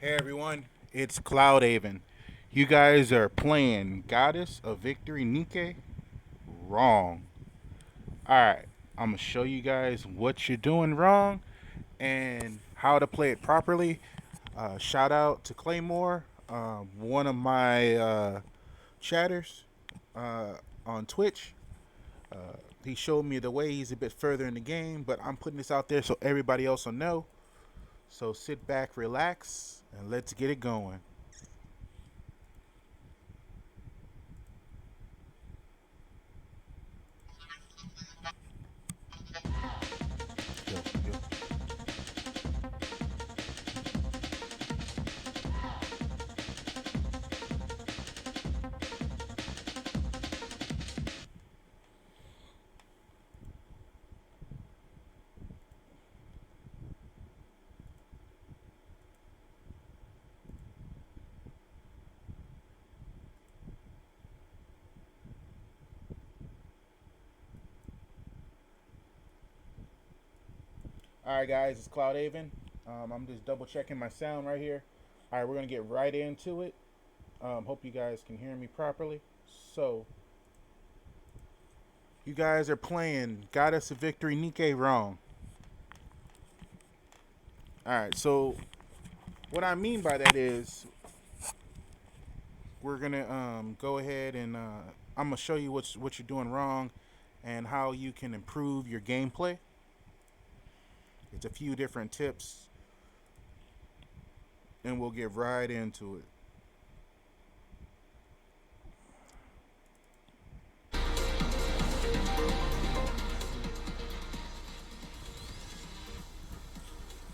Hey everyone, it's Cloudaven. You guys are playing Goddess of Victory Nikke wrong. Alright, I'm gonna show you guys what you're doing wrong and how to play it properly. Shout out to Claymore, one of my chatters on Twitch. He showed me the way. He's a bit further in the game, but I'm putting this out there so everybody else will know. So sit back, relax, and let's get it going. Yo, yo. All right, guys, it's Cloudaven. I'm just double checking my sound right here. All right, we're gonna get right into it. Hope you guys can hear me properly. So, you guys are playing Goddess of Victory Nikke wrong. All right, so what I mean by that is we're gonna go ahead and I'm gonna show you what you're doing wrong and how you can improve your gameplay. It's a few different tips, and we'll get right into it.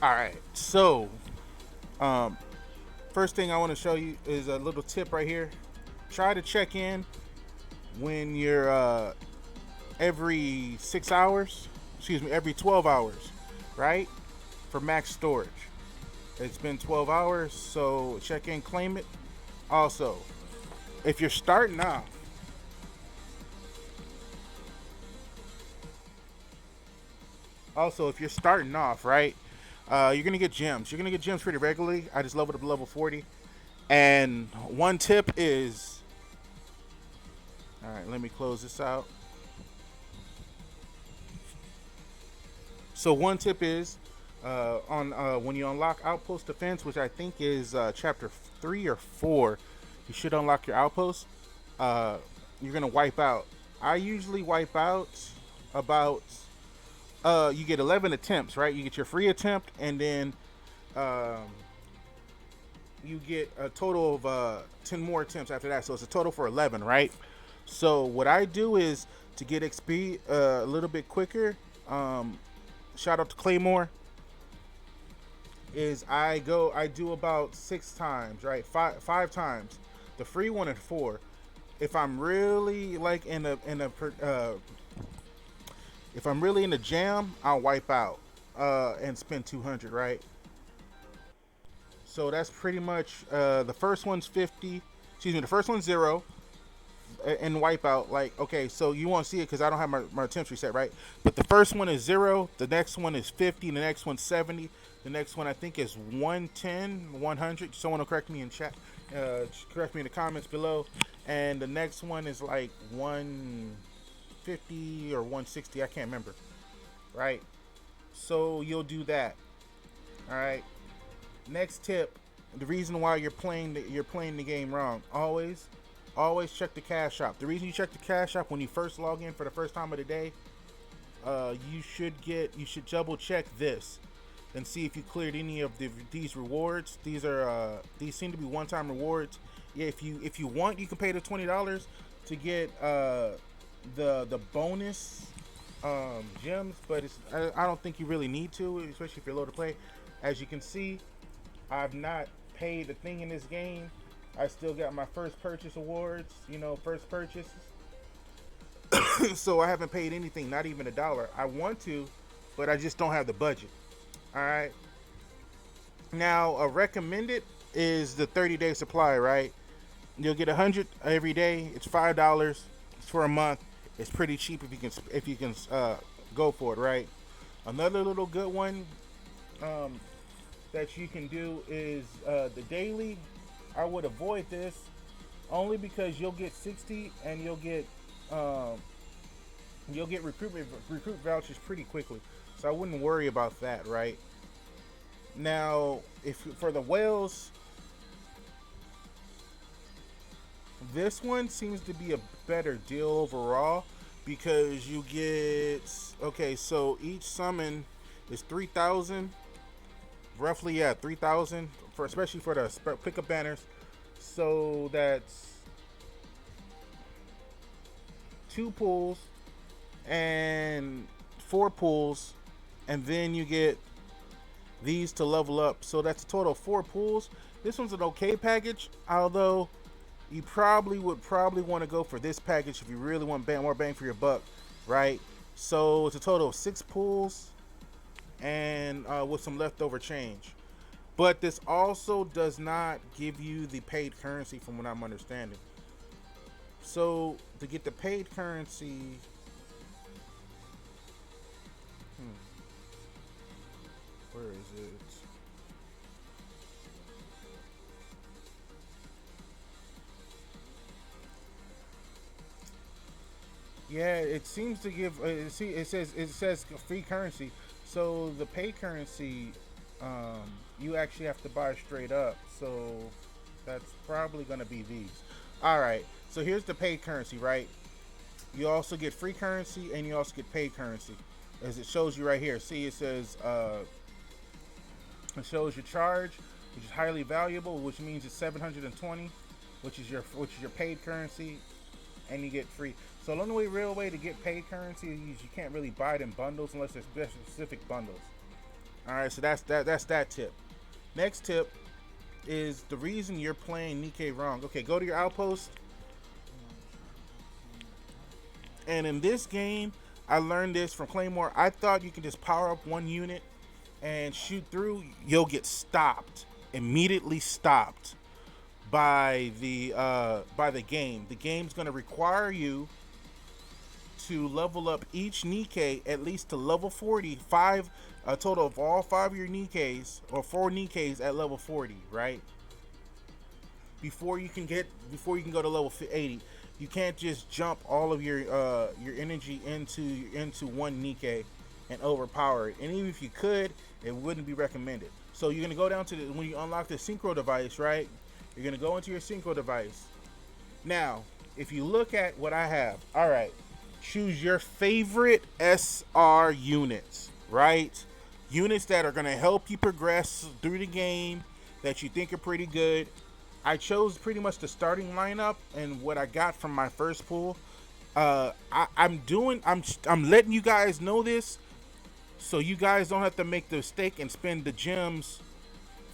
All right, so um, first thing I want to show you is a little tip right here. Try to check in when you're every 6 hours, excuse me, every 12 hours, right? For max storage. It's been 12 hours, so check in, claim it. Also, if you're starting off, if you're starting off, right, you're gonna get gems. You're gonna get gems pretty regularly. I just leveled up to level 40. And one tip is, all right, let me close this out. So one tip is on when you unlock outpost defense, which I think is chapter 3 or 4, you should unlock your outpost. Uh, you're gonna wipe out. I usually wipe out about you get 11 attempts, right? You get your free attempt, and then um, you get a total of 10 more attempts after that. So it's a total for 11, right? So what I do is to get XP a little bit quicker. Um, Shout out to Claymore. Is I do about 6 times, right? Five times. The free one and 4. If I'm really like if I'm really in the jam, I'll wipe out and spend 200, right? So that's pretty much the first one's 50. Excuse me, the first one's 0 and wipeout. Like, okay, so you won't see it because I don't have my attempts reset, right? But the first one is 0, the next one is 50, the next one's 70, the next one I think is 110, 100. Someone will correct me in chat, correct me in the comments below. And the next one is like 150 or 160, I can't remember, right? So you'll do that, all right? Next tip: the reason why you're playing the game wrong. Always check the cash shop. The reason you check the cash shop when you first log in for the first time of the day, you should double check this and see if you cleared any of these rewards. These seem to be one-time rewards. Yeah, if you want, you can pay the $20 to get the bonus gems, but I don't think you really need to, especially if you're low to play. As you can see, I've not paid a thing in this game. I still got my first purchase awards, first purchases. So I haven't paid anything, not even $1. I want to, but I just don't have the budget. All right. Now, a recommended is the 30-day supply, right? You'll get 100 every day. It's $5. It's for a month. It's pretty cheap if you can go for it, right? Another little good one. that you can do is the daily. I would avoid this only because you'll get 60 and um, you'll get recruit vouchers pretty quickly. So I wouldn't worry about that, right? Now, if for the whales, this one seems to be a better deal overall because you get okay. So each summon is 3,000, roughly. Yeah, 3,000 for especially for the pickup banners. So that's two pulls and four pulls, and then you get these to level up. So that's a total of four pulls. This one's an okay package, although you would probably want to go for this package if you really want more bang for your buck, right? So it's a total of six pulls and with some leftover change. But this also does not give you the paid currency from what I'm understanding. So to get the paid currency, where is it? Yeah, it seems to give. See, it says free currency. So the pay currency, you actually have to buy straight up. So that's probably gonna be these. All right. So here's the paid currency, right? You also get free currency and you also get paid currency, as it shows you right here. See, it says it shows your charge, which is highly valuable, which means it's 720, which is your paid currency, and you get free. So the only real way to get paid currency is you can't really buy it in bundles unless there's specific bundles. All right, so that's that tip. Next tip is the reason you're playing Nikke wrong. Okay, go to your outpost, and in this game, I learned this from Claymore. I thought you can just power up one unit and shoot through. You'll get stopped, immediately stopped by the game. The game's going to require you to level up each Nikke at least to level 40. A total of all five of your Nikkes or four Nikkes at level 40, right? Before you can go to level 80. You can't just jump all of your energy into one Nikke and overpower it. And even if you could, it wouldn't be recommended. So you're gonna go down to when you unlock the Synchro device, right? You're gonna go into your Synchro device. Now, if you look at what I have, all right, choose your favorite SR units, right? Units that are gonna help you progress through the game that you think are pretty good. I chose pretty much the starting lineup and what I got from my first pool. I'm letting you guys know this so you guys don't have to make the mistake and spend the gems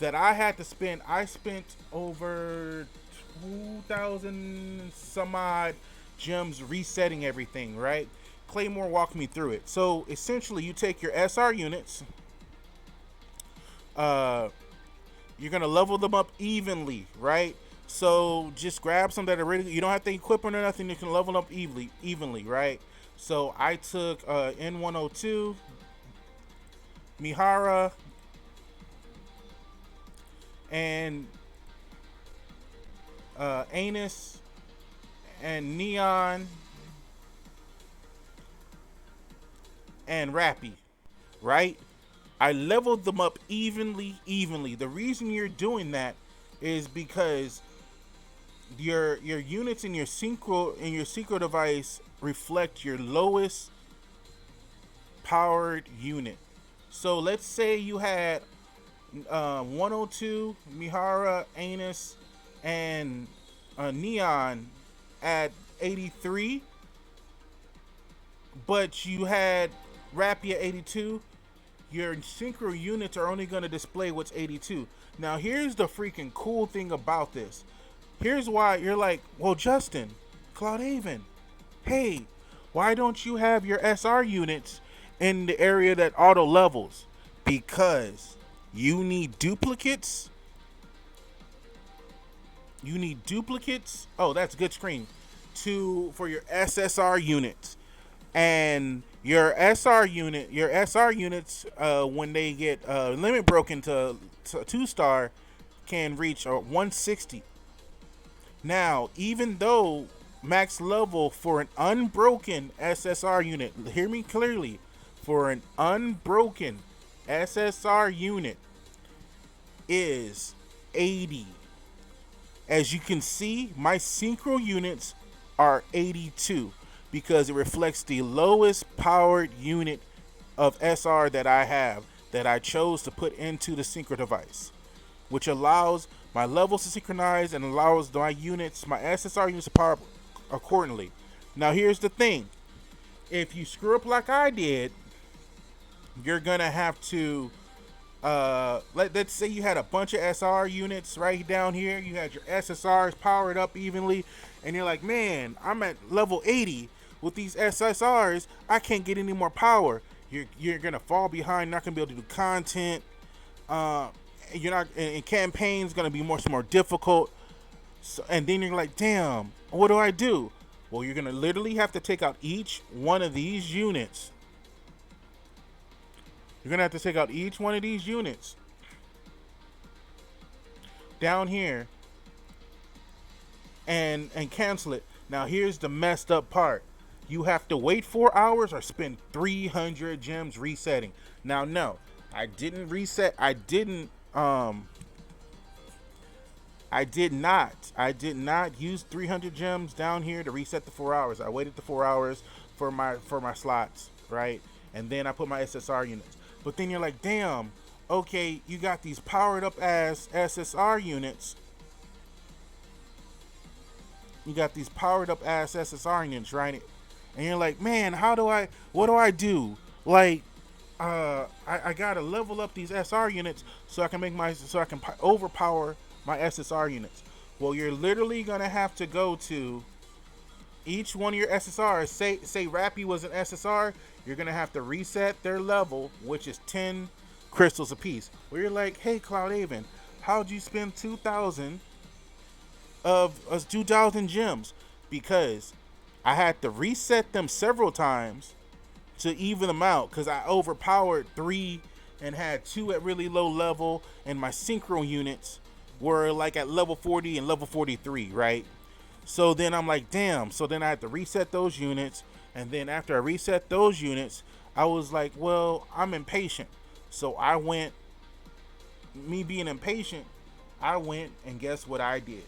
that I had to spend. I spent over 2,000 some odd gems resetting everything, right? Claymore walked me through it. So essentially, you take your SR units. You're gonna level them up evenly, right? So just grab some that are ready. You don't have to equip them or nothing. You can level them up evenly, right? So I took N102, Mihara, and Anus, and Neon, and Rappy, right? I leveled them up evenly. The reason you're doing that is because your units in your synchro device reflect your lowest powered unit. So let's say you had 102, Mihara, Anus, and Neon at 83, but you had Rappy at 82. Your synchro units are only going to display what's 82. Now, here's the freaking cool thing about this. Here's why you're like, well, Justin, Cloudaven, hey, why don't you have your SR units in the area that auto levels? Because you need duplicates. Oh, that's good screen. For your SSR units. And Your SR units, when they get limit broken to 2-star, can reach 160. Now, even though max level for an unbroken SSR unit, hear me clearly, for an unbroken SSR unit is 80. As you can see, my synchro units are 82 because it reflects the lowest powered unit of SR that I have, that I chose to put into the synchro device, which allows my levels to synchronize and allows my units, my SSR units, to power up accordingly. Now here's the thing. If you screw up like I did, you're gonna have to let's say you had a bunch of SR units right down here. You had your SSRs powered up evenly, and you're like, man, I'm at level 80 with these SSRs. I can't get any more power. You're gonna fall behind. Not gonna be able to do content. You're not, and campaigns gonna be much more difficult. So, and then you're like, damn, what do I do? Well, you're gonna literally have to take out each one of these units. You're gonna have to take out each one of these units down here and cancel it. Now here's the messed up part. You have to wait 4 hours or spend 300 gems resetting. Now, no, I didn't reset. I did not use 300 gems down here to reset the 4 hours. I waited the 4 hours for my slots, right? And then I put my SSR units. But then you're like, damn, okay, you got these powered up ass SSR units. You got these powered up ass SSR units, right? And you're like, man, what do I do? Like, I gotta level up these SR units so I can overpower my SSR units. Well, you're literally gonna have to go to each one of your SSRs. Say Rappy was an SSR, you're gonna have to reset their level, which is 10 crystals apiece. Where you're like, hey, Cloudaven, how'd you spend 2,000 gems? Because I had to reset them several times to even them out, because I overpowered 3 and had 2 at really low level, and my synchro units were like at level 40 and level 43, right? So then I'm like, damn. So then I had to reset those units. And then after I reset those units, I was like, well, I'm impatient. So I went, me being impatient, I went and guess what I did?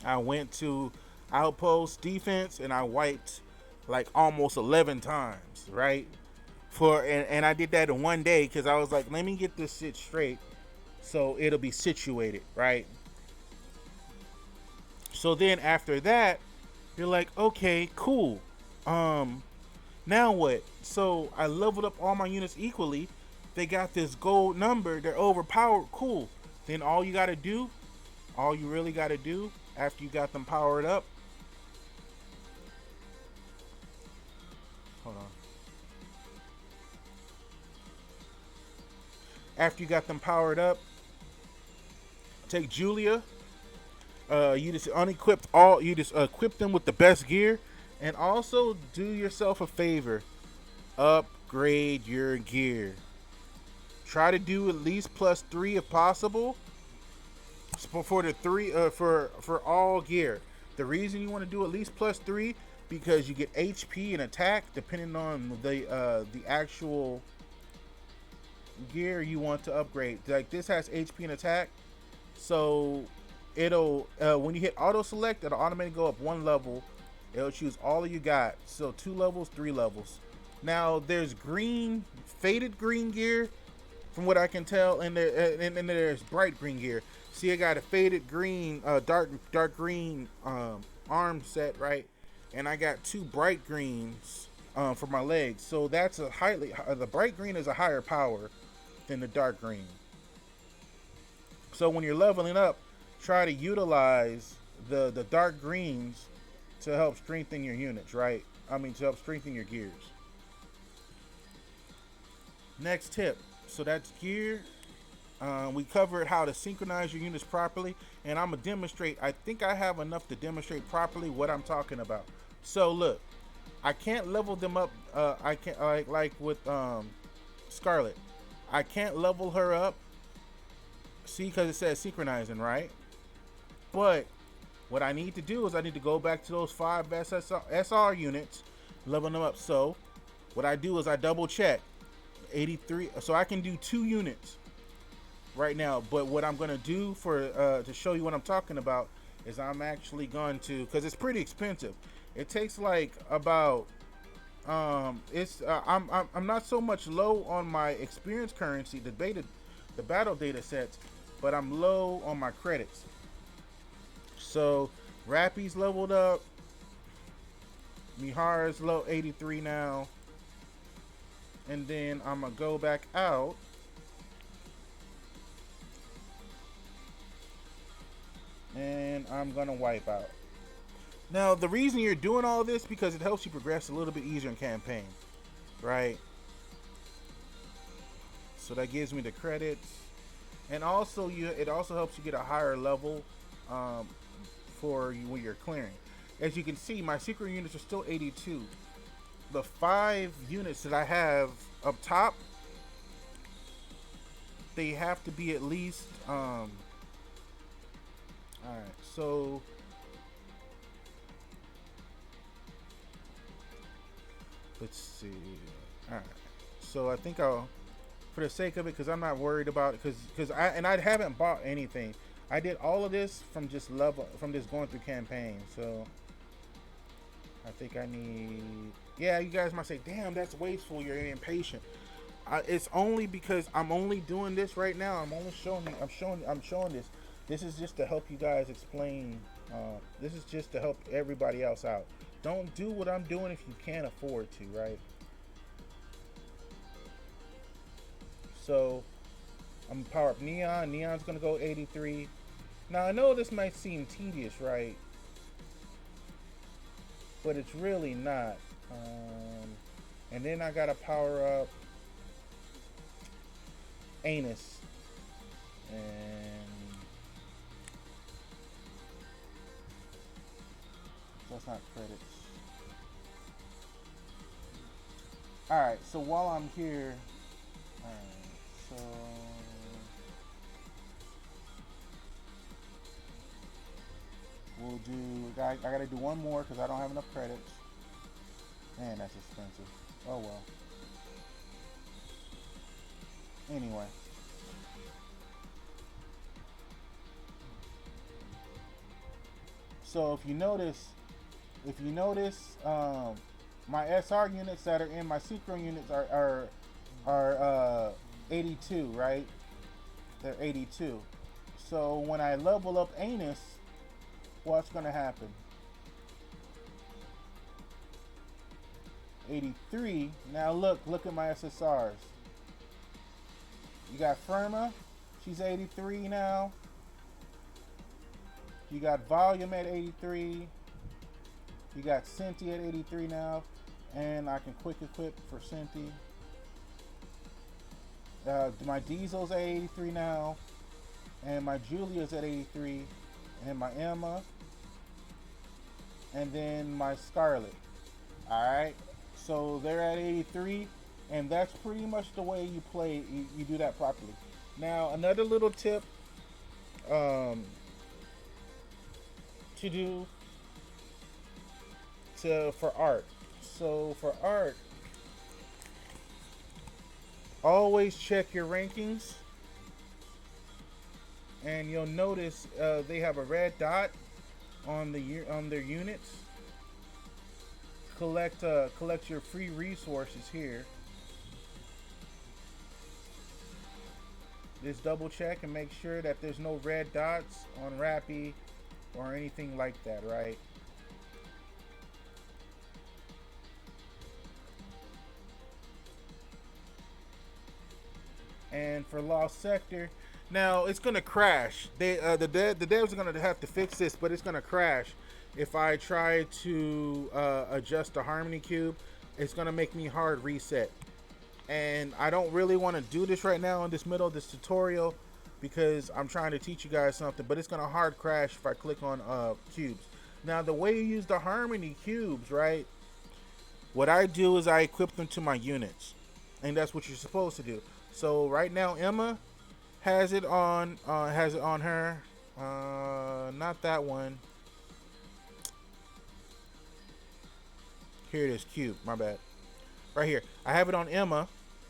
I went to Outpost defense and I wiped like almost 11 times, right? And I did that in one day because I was like, let me get this shit straight so it'll be situated, right? So then after that, you're like, okay, cool. Now what? So I leveled up all my units equally. They got this gold number. They're overpowered. Cool. Then all you really got to do after you got them powered up. Hold on. After you got them powered up, take Julia. You just equip them with the best gear, and also do yourself a favor, upgrade your gear. Try to do at least +3 if possible for the for all gear. The reason you want to do at least +3 because you get HP and attack depending on the actual gear you want to upgrade. Like this has HP and attack, so it'll when you hit auto select, it'll automatically go up 1 level. It'll choose all you got. So 2 levels, 3 levels. Now there's faded green gear, from what I can tell, and there's bright green gear. See, I got a faded green, dark green arm set, right? And I got 2 bright greens for my legs. So that's the bright green is a higher power than the dark green. So when you're leveling up, try to utilize the dark greens to help strengthen your units, right? I mean, to help strengthen your gears. Next tip. So that's gear. We covered how to synchronize your units properly, and I'm going to demonstrate. I think I have enough to demonstrate properly what I'm talking about. So look, I can't level them up. I can't like with Scarlet. I can't level her up. See, because it says synchronizing, right? But what I need to do is I need to go back to those 5 SR units, level them up. So what I do is I double check 83, so I can do 2 units right now. But what I'm gonna do for to show you what I'm talking about is I'm actually going to, because it's pretty expensive. It takes like about I'm not so much low on my experience currency, the battle data sets, but I'm low on my credits. So Rappy's leveled up. Mihara's low 83 now. And then I'm gonna go back out. And I'm gonna wipe out. Now the reason you're doing all this because it helps you progress a little bit easier in campaign, right? So that gives me the credits, and also it also helps you get a higher level for you when you're clearing. As you can see, my secret units are still 82. The 5 units that I have up top, they have to be at least all right, so let's see. All right, so I think I'll, for the sake of it, because I'm not worried about it, because I haven't bought anything. I did all of this from just going through campaign. So I think I need. Yeah, you guys might say, "Damn, that's wasteful. You're impatient." It's only because I'm only doing this right now. I'm showing this. This is just to help you guys explain. This is just to help everybody else out. Don't do what I'm doing if you can't afford to, right? So I'm gonna power up Neon. Neon's gonna go 83. Now I know this might seem tedious, right? But it's really not. And then I gotta power up Anus. And that's not credits. Alright, so while I'm here, so we'll do, I gotta do one more because I don't have enough credits. Man, that's expensive. Oh well. Anyway. So if you notice, my SR units that are in my Synchro units are 82, right? They're 82. So when I level up Anus, what's gonna happen? 83. Now look at my SSRs. You got Firma, she's 83 now. You got Volume at 83. You got Cinti at 83 now. And I can quick equip for Cinti. My Diesel's at 83 now. And my Julia's at 83. And my Emma. And then my Scarlet. Alright. So they're at 83. And that's pretty much the way you play. You do that properly. Now, another little tip. To do for art. So for art, always check your rankings, and you'll notice they have a red dot on their units. Collect your free resources here. Just double check and make sure that there's no red dots on Rappy or anything like that, right? And for Lost Sector, now it's gonna crash. The devs are gonna have to fix this, but it's gonna crash if I try to adjust the harmony cube. It's gonna make me hard reset, and I don't really want to do this right now in this middle of this tutorial, because I'm trying to teach you guys something, but it's gonna hard crash if I click on cubes. Now the way you use the harmony cubes, right? What I do is I equip them to my units, and that's what you're supposed to do. So right now, Emma has it on her. Not that one. Here it is, cube. My bad. Right here, I have it on Emma,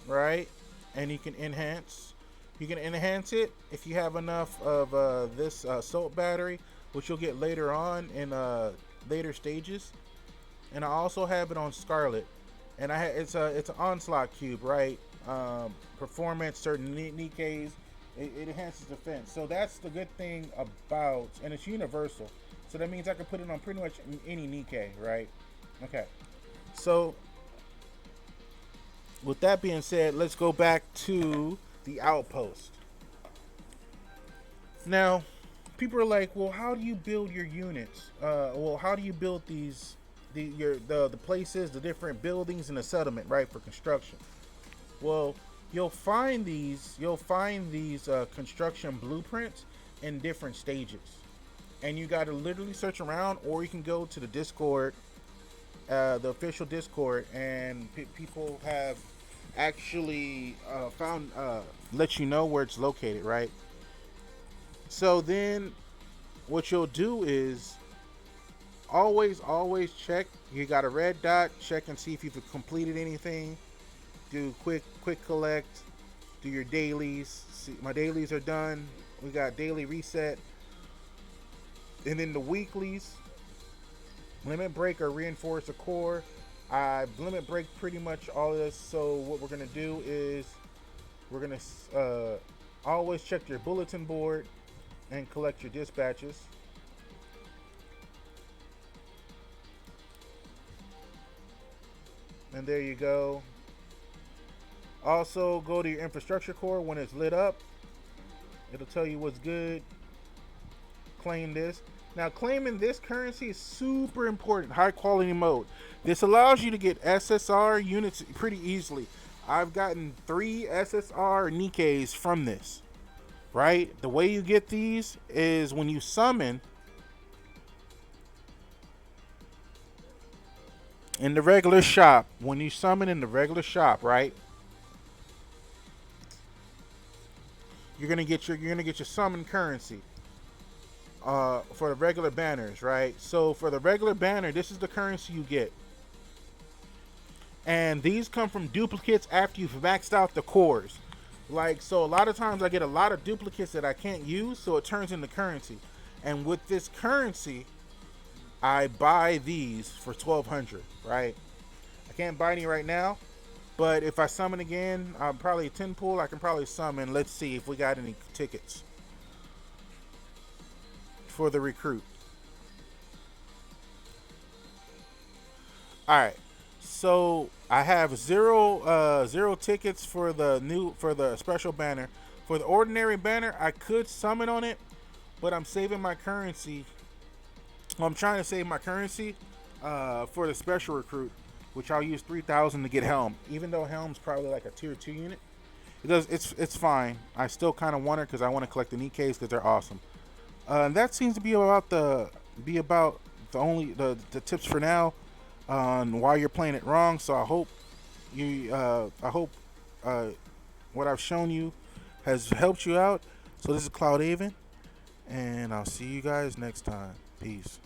right? And you can enhance. You can enhance it if you have enough of this salt battery, which you'll get later on in later stages. And I also have it on Scarlet, and it's an onslaught cube, right? Performance, certain NIKKE'S, it enhances defense. So that's the good thing about, and it's universal. So that means I can put it on pretty much any NIKKE, right? Okay. So with that being said, let's go back to the outpost. Now, people are like, well, how do you build your units? Well, how do you build the places, the different buildings in the settlement, right, for construction? Well, you'll find these construction blueprints in different stages, and you got to literally search around, or you can go to the Discord, the official Discord, and people have actually found let you know where it's located, right? So then what you'll do is always check. You got a red dot, check and see if you've completed anything. Do quick collect, do your dailies. See, my dailies are done. We got daily reset, and then the weeklies, limit break or reinforce the core. I limit break pretty much all of this. So what we're gonna do is we're gonna always check your bulletin board and collect your dispatches. And there you go. Also, go to your infrastructure core when it's lit up. It'll tell you what's good. Claim this. Now, claiming this currency is super important. High quality mode. This allows you to get SSR units pretty easily. I've gotten 3 SSR NIKKE'S from this. Right? The way you get these is when you summon in the regular shop. When you summon in the regular shop, right? You're gonna get your summon currency for the regular banners, right? So for the regular banner, this is the currency you get, and these come from duplicates after you've maxed out the cores. Like, so a lot of times I get a lot of duplicates that I can't use, so it turns into currency. And with this currency, I buy these for 1,200, right? I can't buy any right now, but if I summon again, I'm probably a 10 pool. I can probably summon. Let's see if we got any tickets for the recruit. All right. So I have zero tickets for the special banner. For the ordinary banner, I could summon on it, but I'm saving my currency. Well, I'm trying to save my currency for the special recruit, which I'll use 3,000 to get Helm. Even though Helm's probably like a tier 2 unit, it's fine. I still kind of want her because I want to collect the NIKKE'S because they're awesome. And that seems to be about the tips for now on why you're playing it wrong. So I hope what I've shown you has helped you out. So this is Cloudaven, and I'll see you guys next time. Peace.